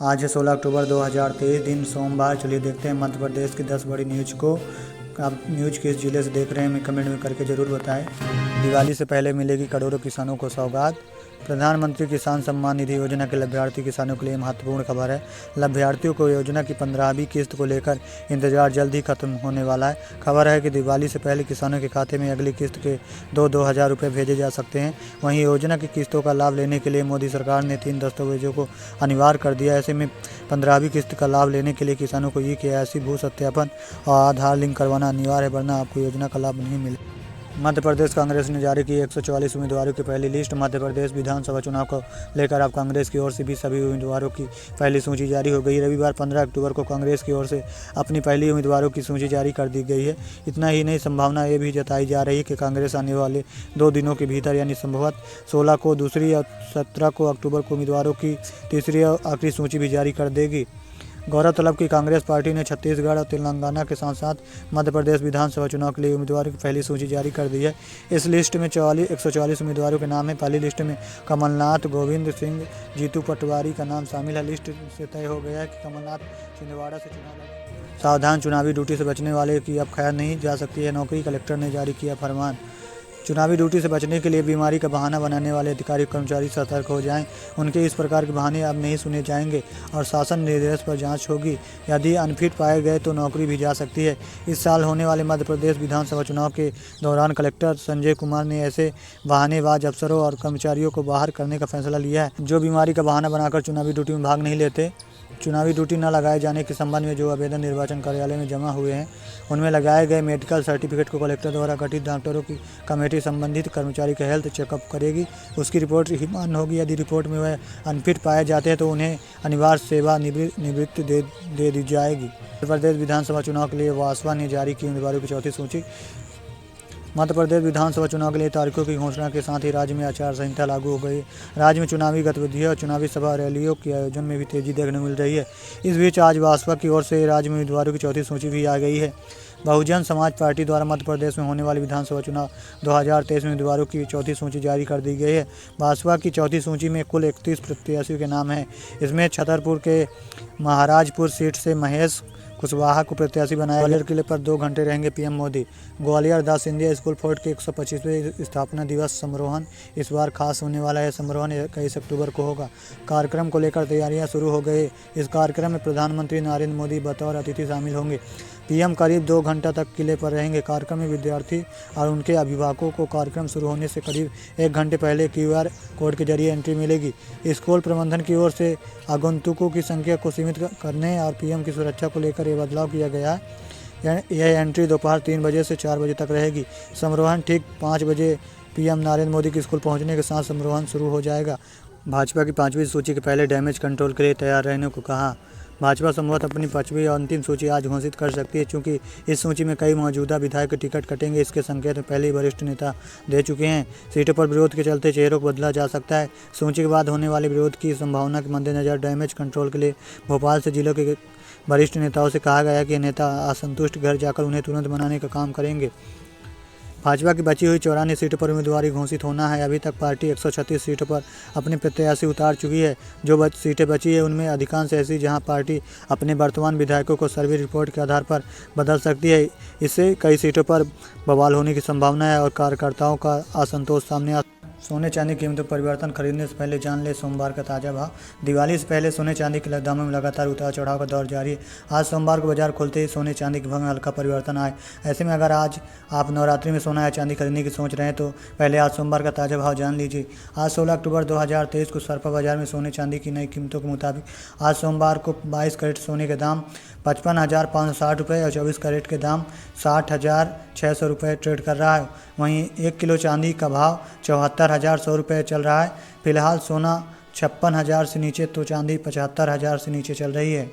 आज है 16 अक्टूबर 2023 दिन सोमवार। चलिए देखते हैं मध्य प्रदेश की 10 बड़ी न्यूज को। आप न्यूज किस जिले से देख रहे हैं, हमें कमेंट में करके ज़रूर बताएं। दिवाली से पहले मिलेगी करोड़ों किसानों को सौगात। प्रधानमंत्री किसान सम्मान निधि योजना के लाभार्थी किसानों के लिए महत्वपूर्ण खबर है। लाभार्थियों को योजना की 15वीं किस्त को लेकर इंतजार जल्द ही खत्म होने वाला है। खबर है कि दिवाली से पहले किसानों के खाते में अगली किस्त के 2,000 रुपये भेजे जा सकते हैं। वहीं योजना की किस्तों का लाभ लेने के लिए मोदी सरकार ने 3 दस्तावेजों को अनिवार्य कर दिया। ऐसे में 15वीं किस्त का लाभ लेने के लिए किसानों को KYC भू सत्यापन और आधार लिंक करवाना अनिवार्य है, वरना आपको योजना का लाभ नहीं मिलेगा। मध्य प्रदेश कांग्रेस ने जारी की 144 उम्मीदवारों की पहली लिस्ट। मध्य प्रदेश विधानसभा चुनाव को लेकर अब कांग्रेस की ओर से भी सभी उम्मीदवारों की पहली सूची जारी हो गई। रविवार 15 अक्टूबर को कांग्रेस की ओर से अपनी पहली उम्मीदवारों की सूची जारी कर दी गई है। इतना ही नहीं, संभावना ये भी जताई जा रही है कि कांग्रेस आने वाले 2 दिनों के भीतर यानी संभवतः 16 को दूसरी और 17 को अक्टूबर को उम्मीदवारों की तीसरी और आखिरी सूची भी जारी कर देगी। गौरतलब की कांग्रेस पार्टी ने छत्तीसगढ़ और तेलंगाना के साथ साथ मध्य प्रदेश विधानसभा चुनाव के लिए उम्मीदवारों की पहली सूची जारी कर दी है। इस लिस्ट में 144 उम्मीदवारों के नाम है। पहली लिस्ट में कमलनाथ, गोविंद सिंह, जीतू पटवारी का नाम शामिल है। लिस्ट से तय हो गया है कि कमलनाथ छिंदवाड़ा से चुनाव लड़ेंगे। सावधान, चुनावी ड्यूटी से बचने वाले की अब खैर नहीं जा सकती है नौकरी। कलेक्टर ने जारी किया फरमान। चुनावी ड्यूटी से बचने के लिए बीमारी का बहाना बनाने वाले अधिकारी कर्मचारी सतर्क हो जाएं। उनके इस प्रकार के बहाने अब नहीं सुने जाएंगे और शासन निर्देश पर जांच होगी। यदि अनफिट पाए गए तो नौकरी भी जा सकती है। इस साल होने वाले मध्य प्रदेश विधानसभा चुनाव के दौरान कलेक्टर संजय कुमार ने ऐसे बहानेबाज अफसरों और कर्मचारियों को बाहर करने का फैसला लिया है जो बीमारी का बहाना बनाकर चुनावी ड्यूटी में भाग नहीं लेते। चुनावी ड्यूटी न लगाए जाने के संबंध में जो आवेदन निर्वाचन कार्यालय में जमा हुए हैं, उनमें लगाए गए मेडिकल सर्टिफिकेट को कलेक्टर द्वारा गठित डॉक्टरों की कमेटी संबंधित कर्मचारी का हेल्थ चेकअप करेगी। उसकी रिपोर्ट ही मान्य होगी। यदि रिपोर्ट में वह अनफिट पाए जाते हैं तो उन्हें अनिवार्य सेवा निवृत्ति दे दी जाएगी। मध्य प्रदेश विधानसभा चुनाव के लिए वासवा ने जारी की उम्मीदवारों की चौथी सूची। मध्य प्रदेश विधानसभा चुनाव के लिए तारीखों की घोषणा के साथ ही राज्य में आचार संहिता लागू हो गई। राज्य में चुनावी गतिविधियों और चुनावी सभा रैलियों के आयोजन में भी तेजी देखने को मिल रही है। इस बीच आज भाजपा की ओर से राज्य में उम्मीदवारों की चौथी सूची भी आ गई है। बहुजन समाज पार्टी द्वारा मध्य प्रदेश में होने वाले विधानसभा चुनाव 2023 में उम्मीदवारों की चौथी सूची जारी कर दी गई है। भाजपा की चौथी सूची में कुल 31 प्रत्याशियों के नाम हैं। इसमें छतरपुर के महाराजपुर सीट से महेश कुशवाहा को प्रत्याशी बनाया। ग्वालियर किले पर 2 घंटे रहेंगे PM Modi. Gwalior the Scindia school fort के 125वें स्थापना दिवस समारोहन इस बार खास होने वाला है। समारोहन 21 अक्टूबर को होगा। कार्यक्रम को लेकर तैयारियां शुरू हो गई। इस कार्यक्रम में प्रधानमंत्री नरेंद्र मोदी बतौर अतिथि शामिल होंगे। पीएम करीब 2 घंटा तक किले पर रहेंगे। कार्यक्रम में विद्यार्थी और उनके अभिभावकों को कार्यक्रम शुरू होने से करीब 1 घंटे पहले QR कोड के जरिए एंट्री मिलेगी। स्कूल प्रबंधन की ओर से आगंतुकों की संख्या को सीमित करने और पीएम की सुरक्षा को लेकर यह बदलाव किया गया है। यह एंट्री दोपहर 3 बजे से 4 बजे तक रहेगी। समारोहन ठीक 5 बजे पीएम नरेंद्र मोदी के स्कूल पहुंचने के साथ समारोहन शुरू हो जाएगा। भाजपा की 5वीं सूची के पहले डैमेज कंट्रोल के लिए तैयार रहने को कहा। भाजपा संभवतः अपनी 5वीं और अंतिम सूची आज घोषित कर सकती है, क्योंकि इस सूची में कई मौजूदा विधायक के टिकट कटेंगे। इसके संकेत पहले ही वरिष्ठ नेता दे चुके हैं। सीटों पर विरोध के चलते चेहरों को बदला जा सकता है। सूची के बाद होने वाले विरोध की संभावना के मद्देनजर डैमेज कंट्रोल के लिए भोपाल से जिलों के वरिष्ठ नेताओं से कहा गया है कि नेता असंतुष्ट घर जाकर उन्हें तुरंत मनाने का काम करेंगे। भाजपा की बची हुई 54 सीटों पर उम्मीदवारी घोषित होना है। अभी तक पार्टी 136 सीटों पर अपने प्रत्याशी उतार चुकी है। जो सीटें बची है उनमें अधिकांश ऐसी जहां पार्टी अपने वर्तमान विधायकों को सर्वे रिपोर्ट के आधार पर बदल सकती है। इससे कई सीटों पर बवाल होने की संभावना है और कार्यकर्ताओं का असंतोष सामने आ। सोने चांदी कीमतों परिवर्तन खरीदने से पहले जान ले सोमवार का ताज़ा भाव। दिवाली से पहले सोने चांदी के दामों में लगातार उतार चढ़ाव का दौर जारी है। आज सोमवार को बाजार खुलते ही सोने चांदी के भाव में हल्का परिवर्तन आए। ऐसे में अगर आज आप नवरात्रि में सोना या चांदी खरीदने की सोच रहे हैं तो पहले आज सोमवार का ताज़ा भाव जान लीजिए। आज 16 अक्टूबर 2023 को सरपा बाजार में सोने चांदी की नई कीमतों के मुताबिक आज सोमवार को 22 कैरेट सोने के दाम 55,560 रुपये और 24 कैरेट के दाम 60,600 रुपये ट्रेड कर रहा है। वहीं 1 किलो चांदी का भाव 74,100 रुपये चल रहा है। फिलहाल सोना 56,000 से नीचे तो चांदी 75,000 से नीचे चल रही है।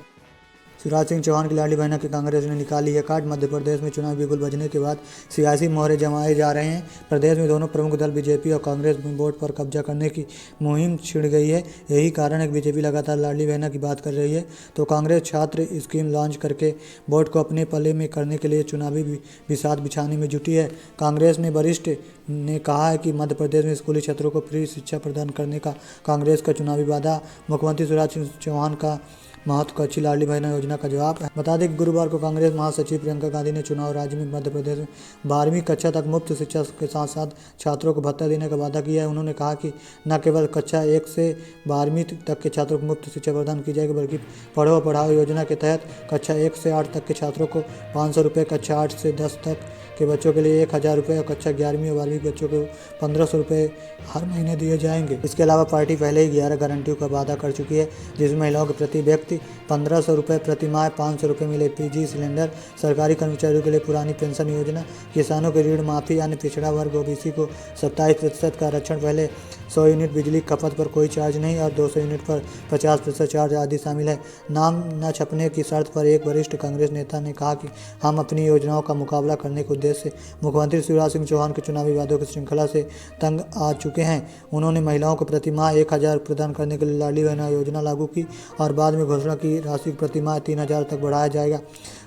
शिवराज सिंह चौहान की लाडली बहना की कांग्रेस ने निकाली है काट। मध्य प्रदेश में चुनावी बिगुल बजने के बाद सियासी मोहरे जमाए जा रहे हैं। प्रदेश में दोनों प्रमुख दल बीजेपी और कांग्रेस में वोट पर कब्जा करने की मुहिम छिड़ गई है। यही कारण है कि बीजेपी लगातार लाडली बहना की बात कर रही है तो कांग्रेस छात्र स्कीम लॉन्च करके वोट को अपने पल्ले में करने के लिए चुनावी बिसात बिछाने में जुटी है। कांग्रेस ने वरिष्ठ ने कहा है कि मध्य प्रदेश में स्कूली छात्रों को फ्री शिक्षा प्रदान करने का कांग्रेस का चुनावी वादा। मुख्यमंत्री शिवराज सिंह चौहान का महत्वाकांक्षी लाडली बहना योजना का जवाब। बता दें कि गुरुवार को कांग्रेस महासचिव प्रियंका गांधी ने चुनाव राज्य में मध्य प्रदेश में 12वीं कक्षा तक मुफ्त शिक्षा के साथ साथ छात्रों को भत्ता देने का वादा किया है। उन्होंने कहा कि न केवल कक्षा 1 से 12वीं तक के छात्रों को मुफ्त शिक्षा प्रदान की जाएगी बल्कि पढ़ो पढ़ाओ योजना के तहत कक्षा 1 से 8 तक के छात्रों को 500 रुपये, कक्षा 8 से 10 तक के बच्चों के लिए 1000 रुपये और कक्षा 11वीं और 12वीं के बच्चों को 1500 रुपये हर महीने दिए जाएंगे। इसके अलावा पार्टी पहले ही 11 गारंटियों का वादा कर चुकी है जिसमें महिलाओं के प्रति व्यक्ति 1500 रुपये प्रति माह, 500 रुपये मिले LPG सिलेंडर, सरकारी कर्मचारियों के लिए पुरानी पेंशन योजना, किसानों के ऋण माफी, अन्य पिछड़ा वर्ग OBC को 27% का आरक्षण, पहले 100 यूनिट बिजली खपत पर कोई चार्ज नहीं और 200 यूनिट पर 50% चार्ज आदि शामिल है। नाम न छपने की शर्त पर एक वरिष्ठ कांग्रेस नेता ने कहा कि हम अपनी योजनाओं का मुकाबला करने के उद्देश्य से मुख्यमंत्री शिवराज सिंह चौहान के चुनावी वादों की श्रृंखला से तंग आ चुके हैं। उन्होंने महिलाओं को प्रति माह 1000 प्रदान करने के लिए लाडली बहना योजना लागू की और बाद में घोषणा की राशि प्रति माह 3000 तक बढ़ाया जाएगा।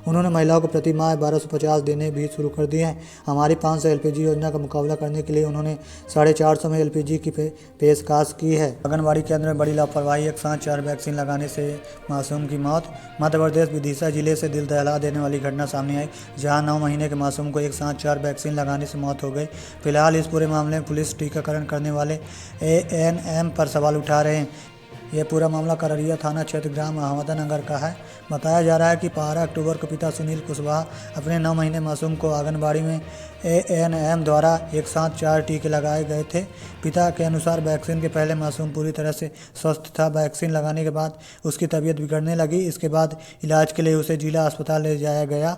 उन्होंने महिलाओं को प्रति माह 1250 देने भी शुरू कर दिए हैं। हमारी 500 LPG योजना का मुकाबला करने के लिए उन्होंने 450 में LPG की पेशकश की है। आंगनबाड़ी केंद्र में बड़ी लापरवाही, एक साथ 4 वैक्सीन लगाने से मासूम की मौत। मध्य प्रदेश विदिशा जिले से दिल दहला देने वाली घटना सामने आई जहां 9 महीने के मासूम को एक साथ 4 वैक्सीन लगाने से मौत हो गई। फिलहाल इस पूरे मामले में पुलिस टीकाकरण करने वाले ANM पर सवाल उठा रहे हैं। यह पूरा मामला कररिया थाना क्षेत्र ग्राम अहमदनगर का है। बताया जा रहा है कि 12 अक्टूबर को पिता सुनील कुशवाहा अपने 9 महीने मासूम को आंगनबाड़ी में ANM द्वारा एक साथ 4 टीके लगाए गए थे। पिता के अनुसार वैक्सीन के पहले मासूम पूरी तरह से स्वस्थ था। वैक्सीन लगाने के बाद उसकी तबीयत बिगड़ने लगी। इसके बाद इलाज के लिए उसे जिला अस्पताल ले जाया गया।